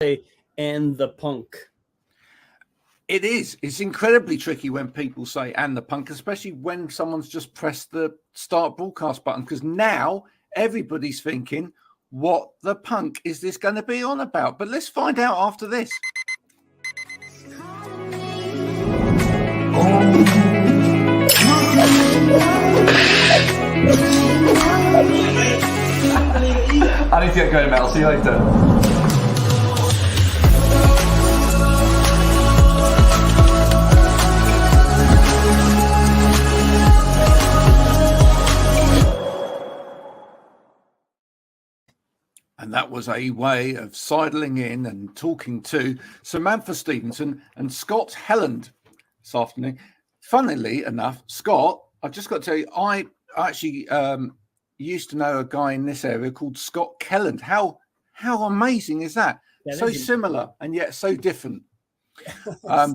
and the punk. It is. It's incredibly tricky when people say "and the punk," especially when someone's just pressed the start broadcast button, because now everybody's thinking, what the punk is this going to be on about? But let's find out after this. I need to get going, Mel. See you later. And that was a way of sidling in and talking to Samantha Stevenson and Scott Helland this afternoon. Funnily enough, Scott, I've just got to tell you, I actually used to know a guy in this area called Scott Helland. How amazing is that? So similar and yet so different.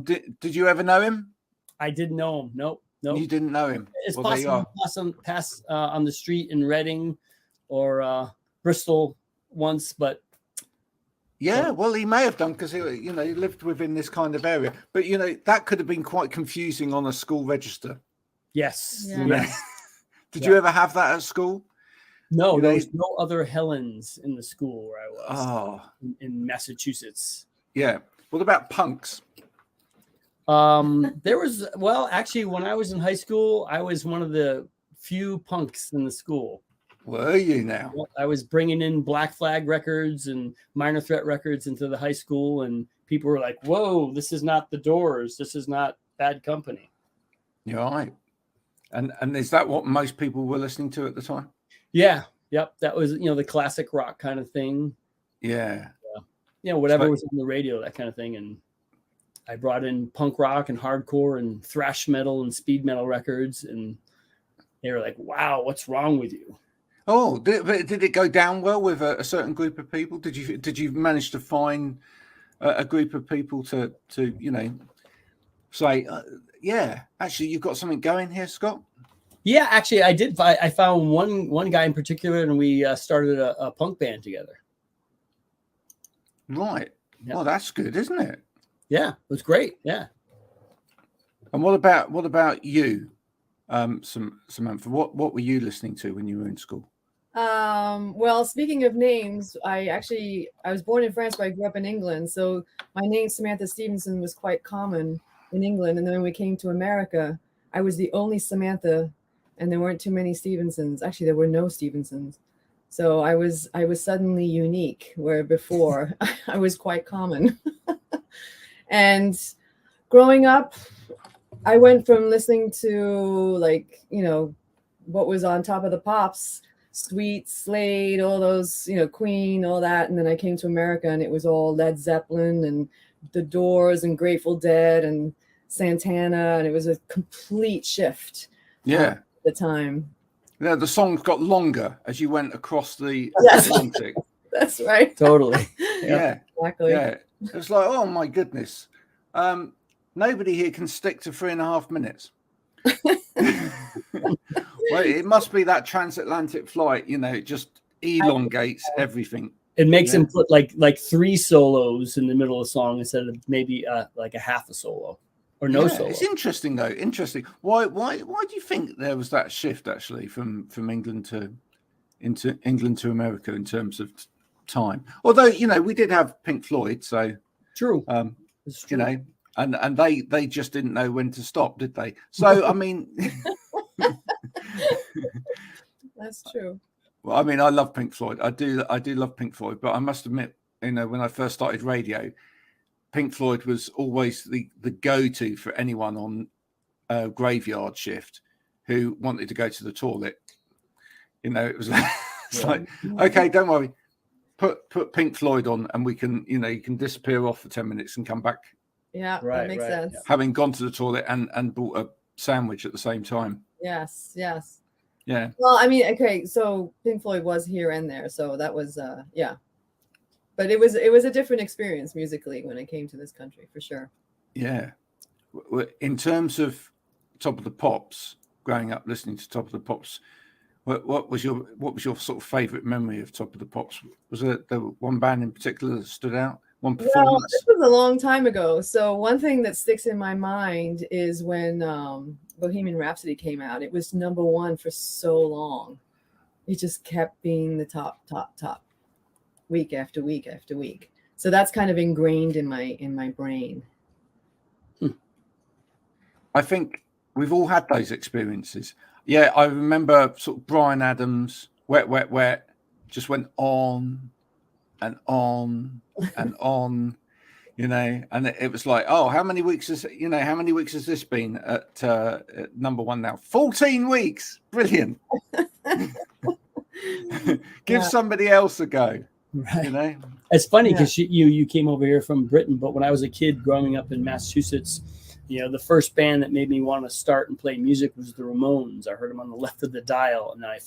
Did you ever know him? I didn't know him. Nope. You didn't know him. It's possible pass on the street in Reading or Bristol once, but well, he may have done, because he lived within this kind of area. But that could have been quite confusing on a school register. Yes. Yeah. Did you ever have that at school? No, there was no other Helens in the school where I was. In Massachusetts. Yeah. What about punks? There was, actually, when I was in high school, I was one of the few punks in the school. Were you now? I was bringing in Black Flag records and Minor Threat records into the high school, and people were like, whoa, this is not the Doors. This is not Bad Company. You're right. And is that what most people were listening to at the time? Yeah. Yep. That was, the classic rock kind of thing. Yeah. Whatever was on the radio, that kind of thing. And I brought in punk rock and hardcore and thrash metal and speed metal records. And they were like, wow, what's wrong with you? Oh, did it go down well with a certain group of people? Did you manage to find a group of people to say, yeah, actually, you've got something going here, Scott? Yeah, actually, I did. I found one guy in particular, and we started a punk band together. Right. Yeah. Well, that's good, isn't it? Yeah, it was great. Yeah. And what about you, Samantha? What were you listening to when you were in school? Well, speaking of names, I was born in France, but I grew up in England. So my name, Samantha Stevenson, was quite common in England. And then when we came to America, I was the only Samantha, and there weren't too many Stevensons. Actually, there were no Stevensons. So I was suddenly unique, where before I was quite common. And growing up, I went from listening to what was on Top of the Pops, Sweet, Slade, all those, Queen, all that. And then I came to America and it was all Led Zeppelin and The Doors and Grateful Dead and Santana. And it was a complete shift. Yeah. At the time. Yeah, the songs got longer as you went across the Atlantic. That's right. Totally. Yeah. Exactly. Yeah. It's like, oh my goodness. Nobody here can stick to 3.5 minutes. Well, it must be that transatlantic flight, it just elongates everything. It makes him put like 3 solos in the middle of the song instead of maybe like a half a solo or no solo. It's interesting though. Interesting. Why do you think there was that shift actually from England to America in terms of time? Although we did have Pink Floyd, so true. It's true. And they just didn't know when to stop, did they? So I mean. That's true. Well, I mean, I love Pink Floyd. I do love Pink Floyd, but I must admit, when I first started radio, Pink Floyd was always the go-to for anyone on a graveyard shift who wanted to go to the toilet. It was like, it's like, okay, don't worry, put Pink Floyd on, and we can, you can disappear off for 10 minutes and come back. Yeah, that makes sense. Having gone to the toilet and bought a sandwich at the same time. Yes. Yeah. Well, I mean, okay, so Pink Floyd was here and there, so that was but it was a different experience musically when I came to this country, for sure. Yeah. In terms of Top of the Pops, growing up listening to Top of the Pops, what was your sort of favorite memory of Top of the Pops? Was there one band in particular that stood out? one Well, performance? this was a long time ago. So one thing that sticks in my mind is when Bohemian Rhapsody came out. It was number one for so long. It just kept being the top, week after week after week. So that's kind of ingrained in my brain. I think we've all had those experiences. Yeah, I remember sort of Bryan Adams, Wet, Wet, Wet, just went on and on and on, you know, and it was like, oh, how many weeks has this been at number one now? 14 weeks. Brilliant. Give somebody else a go. Right. You know, it's funny because you came over here from Britain, but when I was a kid growing up in Massachusetts, you know, the first band that made me want to start and play music was the Ramones. I heard them on the left of the dial, and I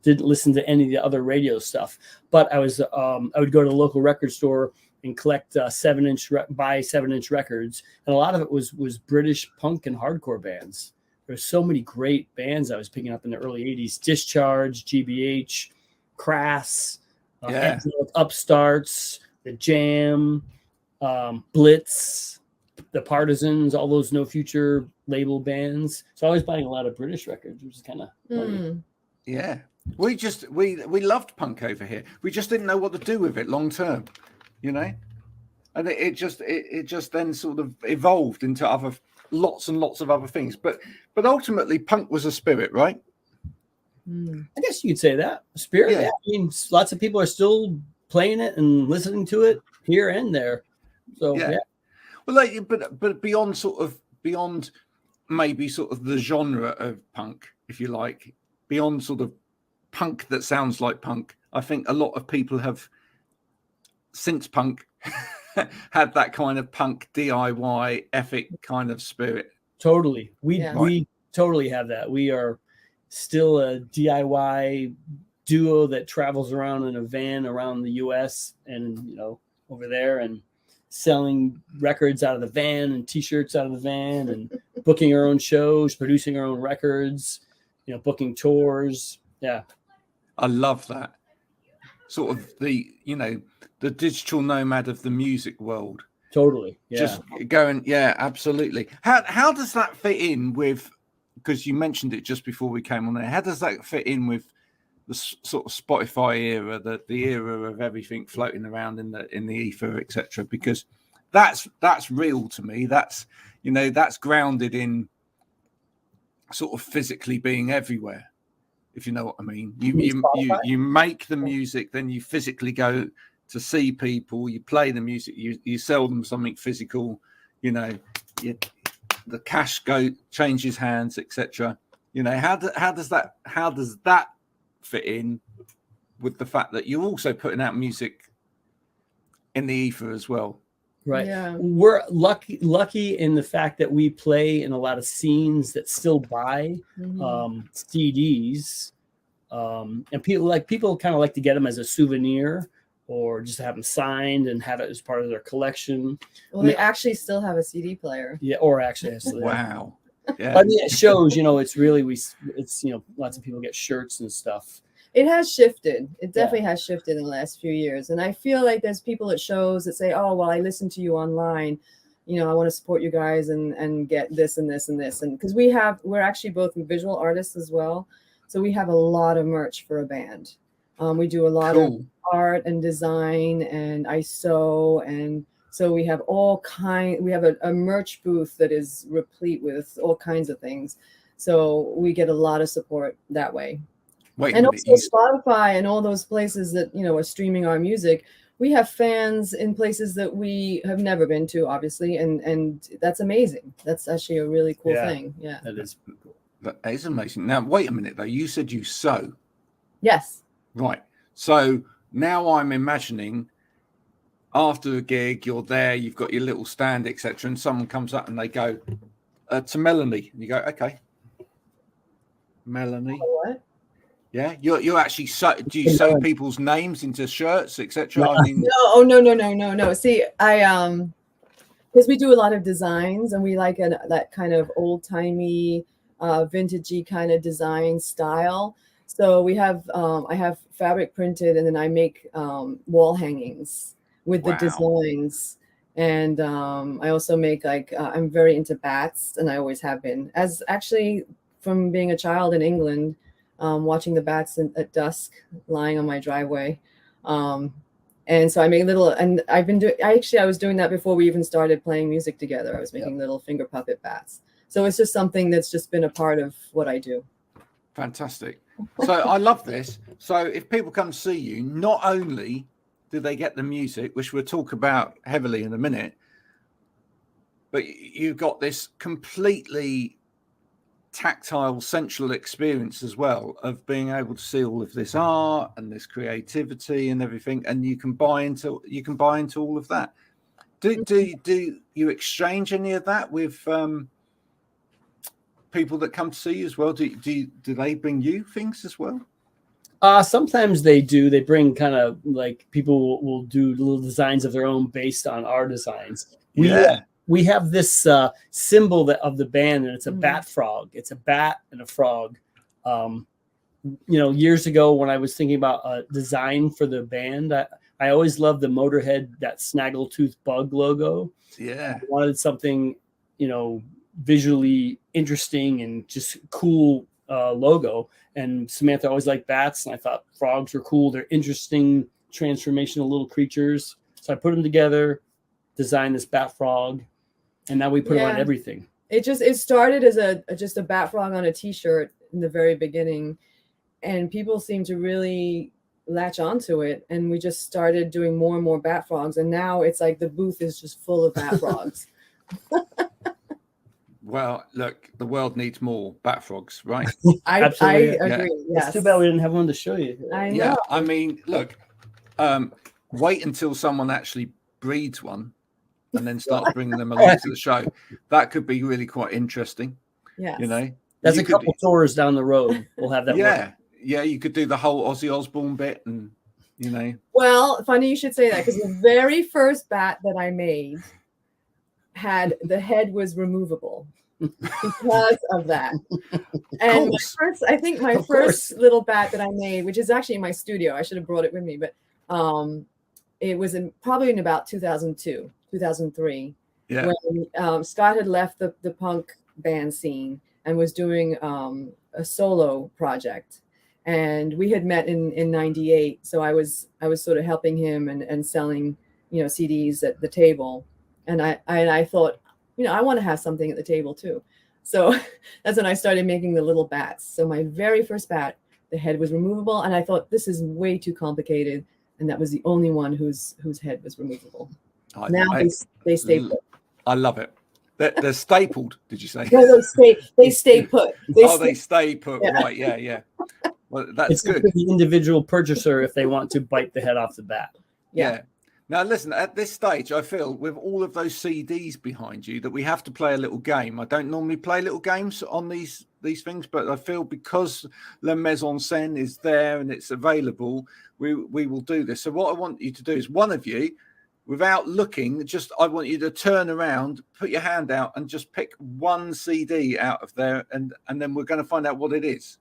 didn't listen to any of the other radio stuff. But I was I would go to the local record store and collect 7-inch records, and a lot of it was British punk and hardcore bands. There's so many great bands I was picking up in the early '80s: Discharge, GBH, Crass, Upstarts, The Jam, Blitz, the Partisans, all those No Future label bands. So I was buying a lot of British records, which is kind of funny. Yeah. We loved punk over here. We just didn't know what to do with it long term, you know? And it just then sort of evolved into lots and lots of other things. But ultimately punk was a spirit, right? I guess you could say that. Spirit. Yeah. I mean, lots of people are still playing it and listening to it here and there. So yeah. Well, but beyond maybe sort of the genre of punk, if you like, beyond sort of punk that sounds like punk, I think a lot of people have, since punk, had that kind of punk DIY ethic kind of spirit. Totally. We totally have that. We are still a DIY duo that travels around in a van around the US and, you know, over there, and selling records out of the van and t-shirts out of the van, and booking our own shows, producing our own records, you know, booking tours. Yeah. I love that. Sort of the digital nomad of the music world. Totally. Yeah. Just going, yeah, absolutely. How does that fit in with, because you mentioned it just before we came on there, how does that fit in with the sort of Spotify era, the era of everything floating around in the ether, etc.? Because that's real to me. That's, you know, that's grounded in sort of physically being everywhere, if you know what I mean. You make the music, then you physically go to see people, you play the music, you sell them something physical, you know, the cash changes hands, etc. You know, how does that fit in with the fact that you're also putting out music in the ether as well? Right. Yeah. We're lucky in the fact that we play in a lot of scenes that still buy CDs, and people kind of like to get them as a souvenir, or just have them signed and have it as part of their collection. Well, they actually still have a CD player. Yeah, or actually has wow. Yeah. But it shows, you know, it's really it's you know, lots of people get shirts and stuff. It has shifted. It definitely has shifted in the last few years. And I feel like there's people at shows that say, oh, well, I listened to you online. You know, I want to support you guys and get this and this and this. And because we're actually both visual artists as well. So we have a lot of merch for a band. We do a lot of art and design, and I sew. And so we have we have a merch booth that is replete with all kinds of things. So we get a lot of support that way. And also Spotify and all those places that, you know, are streaming our music. We have fans in places that we have never been to, obviously, and that's amazing. That's actually a really cool thing. Yeah, that is cool. That is amazing. Now, wait a minute though. You said you sew. Yes. Right. So now I'm imagining after a gig, you're there, you've got your little stand, etc., and someone comes up and they go to Melanie, and you go, okay, Melanie. What? Yeah, you're actually do you sew people's names into shirts, etc.? I mean, no. See, I because we do a lot of designs, and we like that kind of old timey, vintagey kind of design style. So we have I have fabric printed, and then I make wall hangings with the Wow. designs. And I also make like I'm very into bats, and I always have been. As actually from being a child in England, watching the bats at dusk lying on my driveway. And so I make little, and I've been doing, I was doing that before we even started playing music together. I was making little finger puppet bats. So it's just something that's just been a part of what I do. Fantastic. So I love this. So if people come see you, not only do they get the music, which we'll talk about heavily in a minute, but you've got this completely tactile central experience as well of being able to see all of this art and this creativity and everything, and you can buy into all of that. Do you exchange any of that with people that come to see you as well? Do they bring you things as well? Sometimes they do. They bring kind of like people will do little designs of their own based on our designs. We have this symbol of the band, and it's a bat frog. It's a bat and a frog. Years ago when I was thinking about a design for the band, I always loved the Motorhead, that snaggletooth bug logo. Yeah. I wanted something, visually interesting and just cool logo. And Samantha always liked bats, and I thought frogs were cool. They're interesting, transformational little creatures. So I put them together, designed this bat frog, and now we put them on everything. It started as just a bat frog on a t-shirt in the very beginning, and people seem to really latch onto it, and we just started doing more and more bat frogs, and now it's like the booth is just full of bat frogs. Well, look, the world needs more bat frogs, right? I agree. Yeah. Yes. It's too bad we didn't have one to show you. I know. Yeah, I mean, look, wait until someone actually breeds one and then starts bringing them along to the show. That could be really quite interesting. Yes. That's a couple tours down the road. We'll have that. Yeah, you could do the whole Ozzy Osbourne bit, and Well, funny you should say that, because the very first bat that I made the head was removable because of that. And my first little bat that I made, which is actually in my studio, I should have brought it with me, but it was probably in about 2002, 2003, when Scott had left the punk band scene and was doing a solo project. And we had met in 98. So I was sort of helping him and selling, CDs at the table. And I thought, I want to have something at the table too. So that's when I started making the little bats. So my very first bat, the head was removable. And I thought, this is way too complicated. And that was the only one whose head was removable. They stay put. I love it. They're stapled, did you say? No, they stay put. They stay put. Yeah. Right, yeah. Well, that's good. For the individual purchaser if they want to bite the head off the bat. Yeah. Now, listen, at this stage, I feel with all of those CDs behind you that we have to play a little game. I don't normally play little games on these things, but I feel because La Maison Scène is there and it's available, we will do this. So what I want you to do is, one of you, without looking, I want you to turn around, put your hand out, and just pick one CD out of there, and then we're going to find out what it is.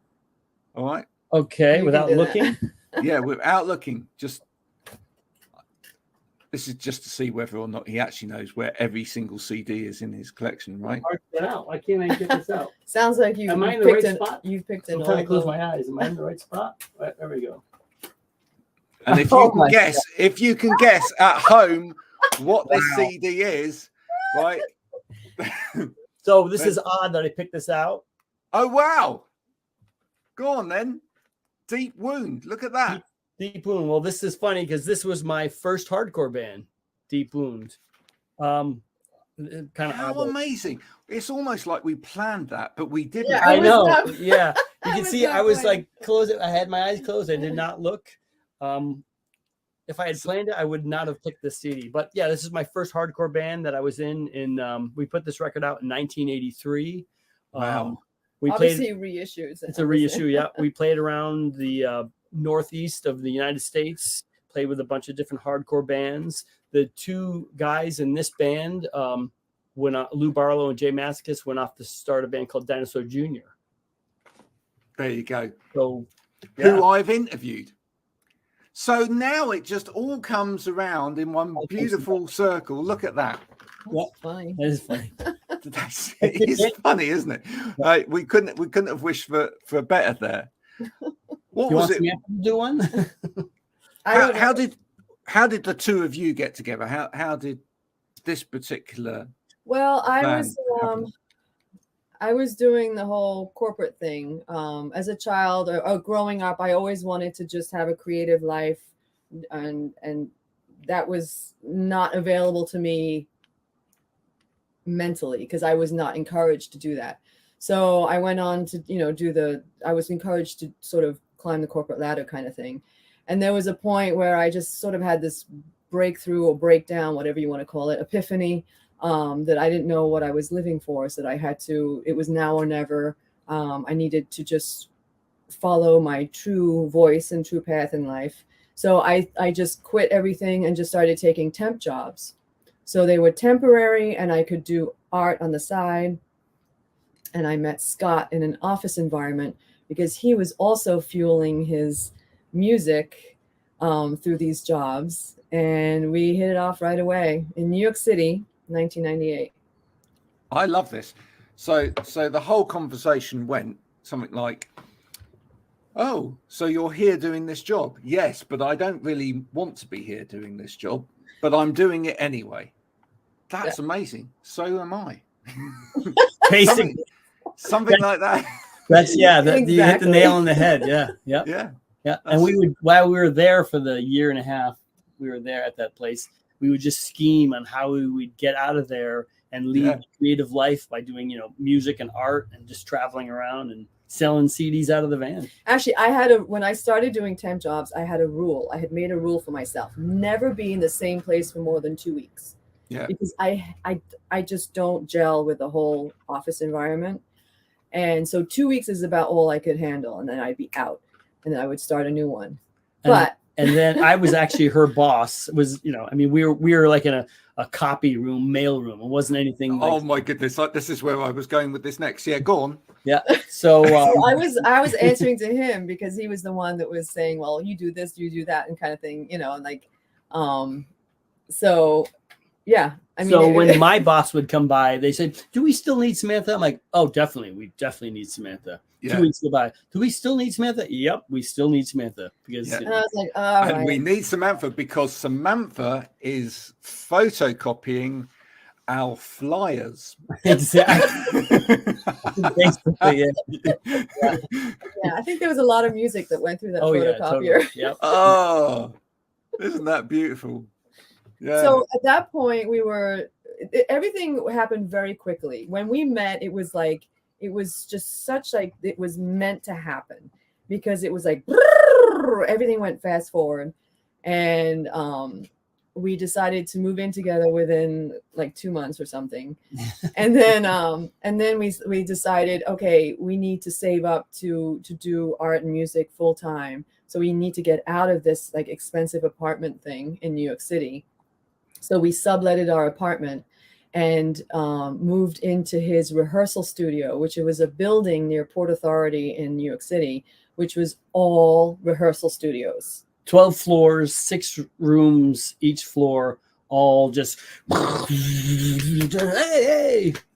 All right? Okay, without looking? Yeah, without looking. This is just to see whether or not he actually knows where every single CD is in his collection, right? Why can't I get this out? Sounds like you. Am I in the right spot? You've picked I'm trying to close my eyes. Am I in the right spot? Right, there we go. And if you can guess at home what this CD is, right? So this is odd that I picked this out. Oh wow! Go on then. Deep Wound. Look at that. Deep Wound. Well, this is funny because this was my first hardcore band, Deep Wound. Kind of how amazing! It's almost like we planned that, but we didn't. Yeah, I know. Yeah, you can see I was like closed. I had my eyes closed. I did not look. If I had planned it, I would not have picked this CD. But yeah, this is my first hardcore band that I was in. We put this record out in 1983. Wow. We obviously reissues. It's a reissue. Yeah, we played around the northeast of the United States. Played with a bunch of different hardcore bands. The two guys in this band, Lou Barlow and Jay Masochist, went off to start a band called Dinosaur Jr. There you go. So, who I've interviewed. So now it just all comes around in one beautiful circle. Look at that. That's funny. That is funny. It's funny, isn't it? We couldn't have wished for better there. What You was want it? me to do one? How did the two of you get together? How did this particular? Well, plan happen? I was doing the whole corporate thing. As a child or growing up, I always wanted to just have a creative life, and that was not available to me mentally because I was not encouraged to do that. So I went on to, I was encouraged to sort of climb the corporate ladder kind of thing. And there was a point where I just sort of had this breakthrough or breakdown, whatever you want to call it, epiphany, that I didn't know what I was living for. So that it was now or never. I needed to just follow my true voice and true path in life. So I just quit everything and just started taking temp jobs. So they were temporary and I could do art on the side. And I met Scott in an office environment because he was also fueling his music through these jobs. And we hit it off right away in New York City, 1998. I love this. So the whole conversation went something like, "Oh, so you're here doing this job?" "Yes, but I don't really want to be here doing this job, but I'm doing it anyway." That's amazing. So am I. Basically, something like that. that's you hit the Exactly. nail on the head. Yeah. Yeah. And we would, while we were there for the year and a half, we were there at that place, we would just scheme on how we would get out of there and lead a creative life by doing, music and art and just traveling around and selling CDs out of the van. Actually, when I started doing temp jobs, I had a rule. I had made a rule for myself: never be in the same place for more than 2 weeks. Yeah. Because I just don't gel with the whole office environment. And so 2 weeks is about all I could handle. And then I'd be out and then I would start a new one. And then I was actually her boss. We were like in a copy room, mail room. It wasn't anything like, oh my goodness. This is where I was going with this next. Yeah, go on. Yeah. So I was answering to him because he was the one that was saying, well, you do this, you do that, and kind of thing, and like, so yeah. I mean, so when my boss would come by, they said, "Do we still need Samantha?" I'm like, "Oh, definitely. We definitely need Samantha." Yeah. 2 weeks go by. "Do we still need Samantha?" "Yep, we still need Samantha." Because and I was like, all and right. we need Samantha because Samantha is photocopying our flyers. Exactly. Basically, Yeah, I think there was a lot of music that went through that Yeah, photocopier. totally. Yep. Oh, isn't that beautiful? Yeah. So at that point, everything happened very quickly. When we met, it was just such like, it was meant to happen because it was like, everything went fast forward. And we decided to move in together within like 2 months or something. And then we decided, okay, we need to save up to do art and music full time. So we need to get out of this like expensive apartment thing in New York City. So we subletted our apartment and moved into his rehearsal studio, which was a building near Port Authority in New York City, which was all rehearsal studios. 12 floors, 6 rooms, each floor, all just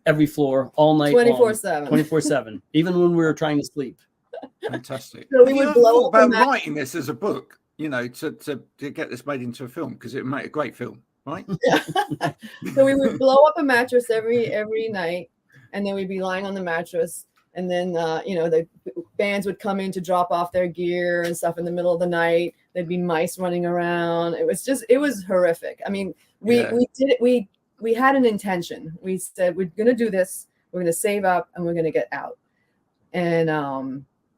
every floor, all night 24/7. 24/7, even when we were trying to sleep. Fantastic. So we Have you would ever blow thought up about writing this as a book, to get this made into a film, because it would make a great film, right? So we would blow up a mattress every night, and then we'd be lying on the mattress, and then the bands would come in to drop off their gear and stuff in the middle of the night. There'd be mice running around. It was horrific. I mean, we did it. We had an intention. We said, we're going to do this. We're going to save up and we're going to get out. And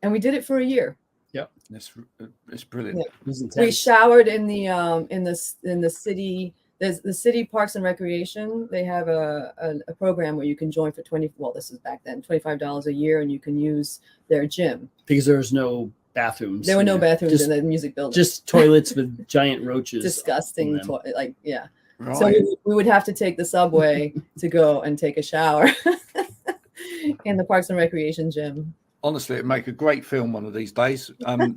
we did it for a year. Yep. It's brilliant. It was intense. We showered in the city. There's the city Parks and Recreation. They have a program where you can join for this is back then, $25 a year, and you can use their gym. Because there was no bathrooms. There were no bathrooms in the music building. Just toilets with giant roaches. Disgusting. Right. So we would have to take the subway to go and take a shower in the Parks and Recreation gym. honestly, it'd make a great film one of these days. So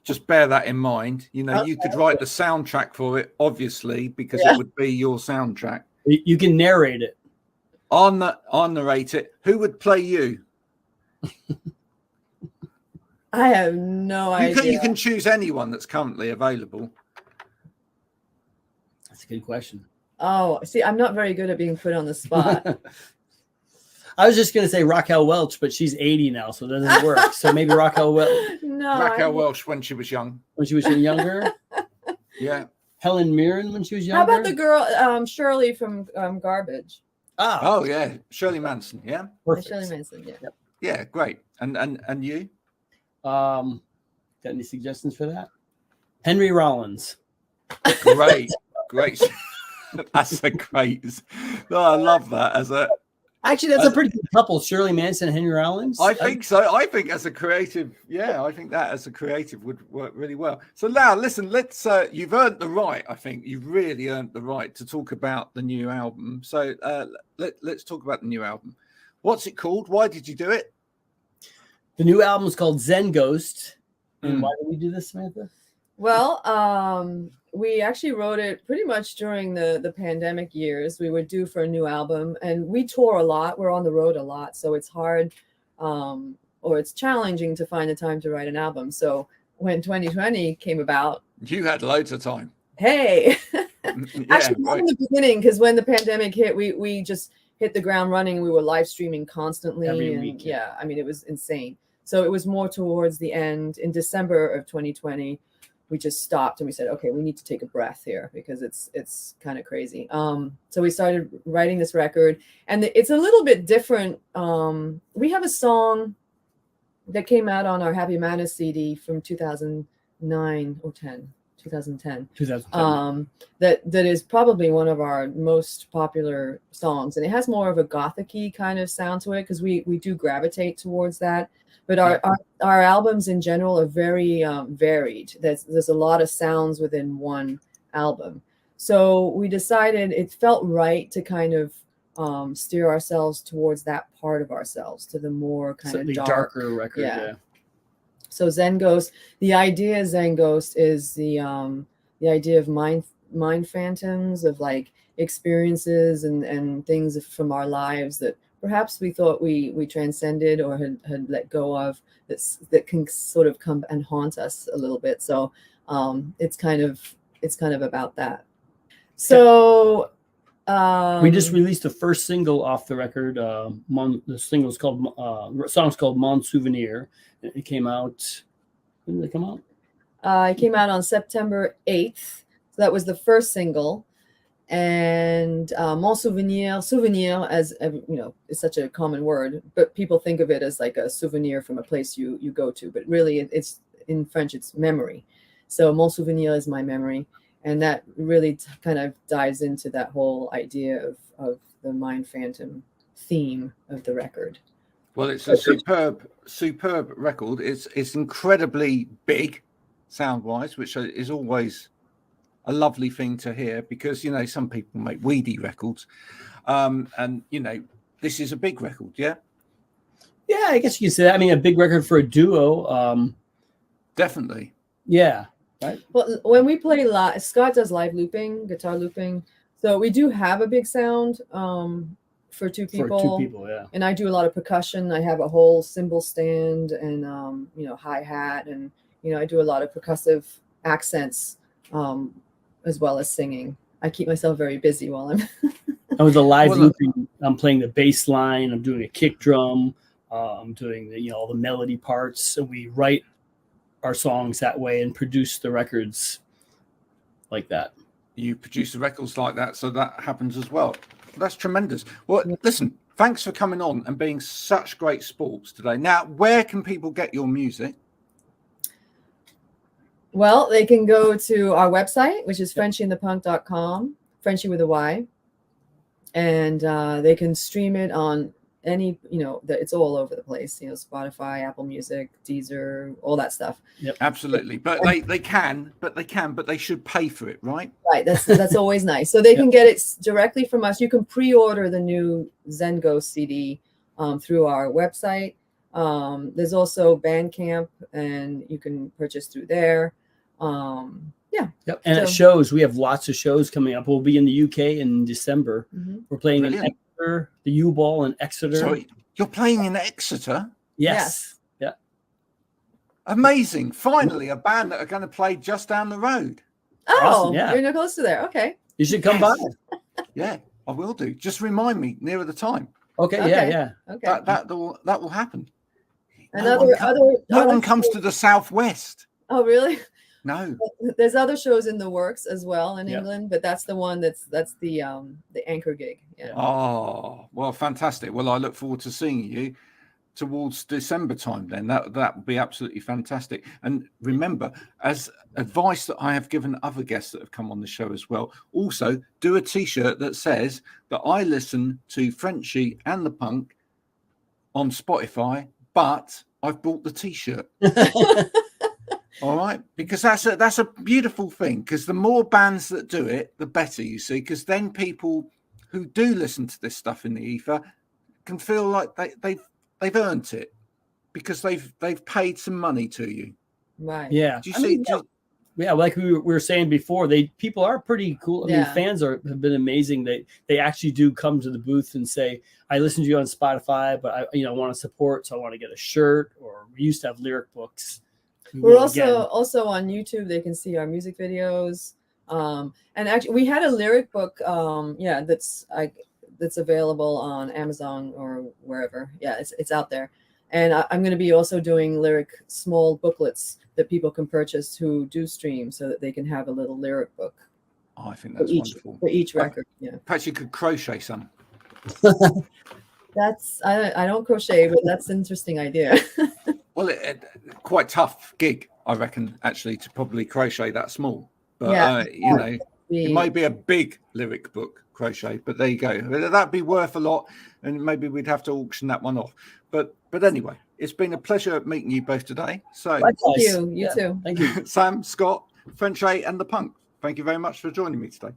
just bear that in mind. You know, you could write the soundtrack for it, obviously, because it would be your soundtrack. You can narrate it. I'll narrate it. Who would play you? I have no idea. You can choose anyone that's currently available. That's a good question. Oh, see, I'm not very good at being put on the spot. I was just going to say Raquel Welch, but she's 80 now, so it doesn't work. So maybe Raquel Welch. No, Raquel Welch when she was young. When she was younger? Yeah. Helen Mirren when she was younger? How about the girl, Shirley from Garbage? Oh, yeah. Shirley Manson, yeah? Perfect. Shirley Manson, yeah. Yep. Yeah, great. And you? Got any suggestions for that? Henry Rollins. Great. That's a great. Oh, I love that. Actually, that's a pretty good couple, Shirley Manson and Henry Rollins. I think so. I think as a creative, I think that as a creative would work really well. So now, listen, let's. You've earned the right. I think you've really earned the right to talk about the new album. So let's talk about the new album. What's it called? Why did you do it? The new album is called Zen Ghost. And why did we do this, Samantha? Well, we actually wrote it pretty much during the pandemic years. We were due for a new album, and we tour a lot. We're on the road a lot, so it's hard or it's challenging to find the time to write an album. So when 2020 came about, You had loads of time. hey, actually not right. in the beginning, because when the pandemic hit, we just hit the ground running. We were live streaming constantly. Every week. Yeah, I mean, it was insane. So it was more towards the end in December of 2020. We just stopped and we said, okay, we need to take a breath here because it's kind of crazy. So we started writing this record, and it's a little bit different. We have a song that came out on our Happy Madness CD from 2009 or 2010. That is probably one of our most popular songs, and it has more of a gothic-y kind of sound to it because we do gravitate towards that. But our albums in general are very varied. There's a lot of sounds within one album. So we decided it felt right to kind of steer ourselves towards that part of ourselves, to the more kind of darker record. Yeah. So Zen Ghost, the idea of Zen Ghost is the idea of mind phantoms, of like experiences and things from our lives that perhaps we thought we transcended or had let go of, that can sort of come and haunt us a little bit. So it's kind of about that. So we just released the first single off the record. The single's called song's called Mon Souvenir. It came out. When did it come out? It came out on September 8th. So that was the first single. And Mon Souvenir, as you know, is such a common word, but people think of it as like a souvenir from a place you go to, but really it's in French, it's memory. So Mon Souvenir is my memory, and that really kind of dives into that whole idea of the mind phantom theme of the record. Well, it's a superb record. It's incredibly big sound wise, which is always a lovely thing to hear, because, you know, some people make weedy records. And, you know, this is a big record. Yeah. Yeah, I guess you could say that. I mean, a big record for a duo. Definitely. Yeah. Right. Well, when we play live, Scott does live looping, guitar looping. So we do have a big sound for two people. For 2 people, yeah. And I do a lot of percussion. I have a whole cymbal stand and, you know, hi-hat. And, you know, I do a lot of percussive accents as well as singing. I keep myself very busy while I'm... And with the live looping, I'm playing the bass line. I'm doing a kick drum. I'm doing all the melody parts. And we write our songs that way and produce the records like that. You produce the records like that, so that happens as well. That's tremendous. Well, listen, thanks for coming on and being such great sports today. Now, where can people get your music? Well, they can go to our website, which is frenchyandthepunk.com, Frenchy with a Y. And they can stream it on any, it's all over the place, Spotify, Apple Music, Deezer, all that stuff. Yep. Absolutely. But they should pay for it, right? Right. That's always nice. So they can get it directly from us. You can pre-order the new Zen Ghost CD through our website. There's also Bandcamp, and you can purchase through there. Yeah. Yep. And at So- shows, we have lots of shows coming up. We'll be in the UK in December. Mhm. We're playing in Brilliant. Exeter, the U-Ball in Exeter. So you're playing in Exeter? Yes. Yeah. Amazing. Finally, a band that are going to play just down the road. Oh, Awesome, yeah. you're not close to there. Okay. You should come by. Yeah, I will do. Just remind me nearer the time. Okay. Okay. Yeah. Okay. That will happen. And No one comes to the southwest. Oh, really? No. There's other shows in the works as well in Yeah. England, but that's the one that's the anchor gig. Yeah. Oh, well, fantastic. Well, I look forward to seeing you towards December time then. That would be absolutely fantastic. And remember, as advice that I have given other guests that have come on the show as well, also do a t-shirt that says that I listen to Frenchy and the Punk on Spotify, but I've bought the t-shirt. All right, because that's a beautiful thing, because the more bands that do it, the better, you see, because then people who do listen to this stuff in the ether can feel like they've earned it, because they've paid some money to you. Right. Yeah. Do you see? Yeah, like we were saying before, people are pretty cool. I mean, fans have been amazing. They actually do come to the booth and say, "I listen to you on Spotify, but I want to support, so I want to get a shirt." Or we used to have lyric books. We're also on YouTube. They can see our music videos. And actually, we had a lyric book. That's available on Amazon or wherever. Yeah, it's out there. And I'm going to be also doing small booklets that people can purchase who do stream, so that they can have a little lyric book. Oh, I think that's wonderful. For each record. Yeah. Perhaps you could crochet some. I don't crochet, but that's an interesting idea. Well, quite tough gig, I reckon, actually, to probably crochet that small. But Yeah. it might be a big lyric book crochet. But there you go. That'd be worth a lot, and maybe we'd have to auction that one off. But anyway, it's been a pleasure meeting you both today. So Thank you. You too. Thank you. Sam, Scott, Frenchy, and the Punk. Thank you very much for joining me today.